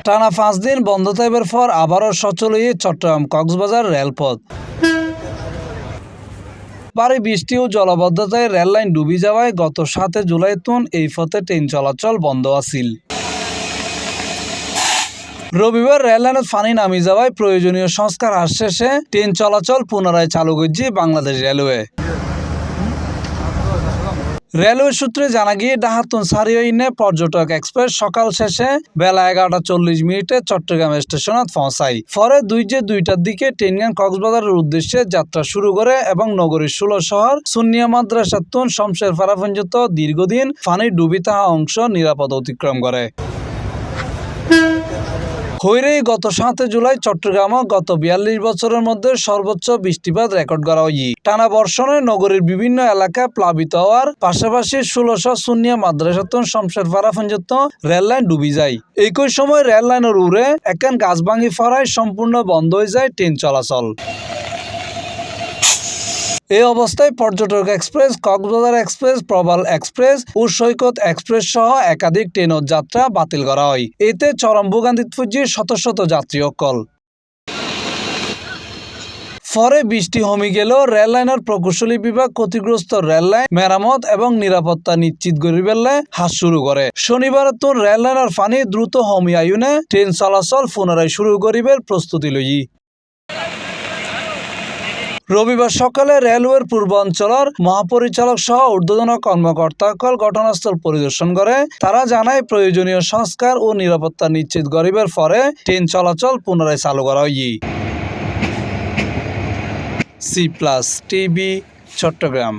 টানা 5 দিন বন্ধ থাকার পর আবারও সচল হয়ে চট্টগ্রাম কক্সবাজার রেলপথ। ভারী বৃষ্টি ও জলাবদ্ধতায় রেললাইন ডুবে যাওয়ায় গত 7 জুলাই এই পথে ট্রেন চলাচল বন্ধ আছিল। রবিবার রেললাইনত পানি নামি যাওয়ায় প্রয়োজনীয় সংস্কার হ্রাস শেষে ট্রেন চলাচল পুনরায় চালু করছে বাংলাদেশ রেলওয়ে। রেলওয়ে সূত্রে জানা গিয়ে ডাহাতুন সারিয়ইনে পর্যটক এক্সপ্রেস সকাল শেষে বেলা 11:40 চট্টগ্রাম স্টেশনত পৌঁছায়। পরে 2টার দিকে ট্রেন কক্সবাজারের উদ্দেশ্যে যাত্রা শুরু করে এবং নগরীর 16 শহর সুন্নিয়া মাদ্রাসাতুন শমশেরপাড়া পর্যন্ত দীর্ঘদিন পানি ডুবি থাকা অংশ নিরাপদ অতিক্রম করে। হইরেই গত 7 জুলাই চট্টগ্রামে গত 42 বছরের মধ্যে সর্বোচ্চ বৃষ্টিপাত রেকর্ড করা হয়। টানা বর্ষণে নগরীর বিভিন্ন এলাকা প্লাবিত হওয়ার পাশাপাশি 1600 সুন্নিয়া মাদ্রাসাতুন শমশেরপাড়া পর্যন্ত রেললাইন ডুবি যায়। একই সময় রেললাইনের উড়ে একখান গাছ ভাঙি পড়ায় সম্পূর্ণ বন্ধ হয়ে যায় ট্রেন চলাচল। এই অবস্থায় পর্যটক এক্সপ্রেস, কক্সবাজার এক্সপ্রেস, প্রবাল এক্সপ্রেস ও সৈকত এক্সপ্রেস সহ একাধিক ট্রেনের যাত্রা বাতিল করা হয়। এতে চরম ভোগান্তিতে পড়ছে শত শত যাত্রী অকল। পরে বৃষ্টি কমে গেলেও রেললাইনের প্রকৌশলী বিভাগ ক্ষতিগ্রস্ত রেললাইন মেরামত এবং নিরাপত্তা নিশ্চিত করিবেলে হাত শুরু করে। শনিবার রেললাইনের পানি দ্রুত কমে আইনে ট্রেন চলাচল পুনরায় শুরু করিবার প্রস্তুতি লই। রবিবার সকালে রেলওয়ের পূর্বাঞ্চলের মহাপরিচালক সহ ঊর্ধ্বতন কর্মকর্তাসকল ঘটনাস্থল পরিদর্শন করে। তারা জানায় প্রয়োজনীয় সংস্কার ও নিরাপত্তা নিশ্চিত করিবার পরে ট্রেন চলাচল পুনরায় চালু করা হয়। C+ TV, Chittagong.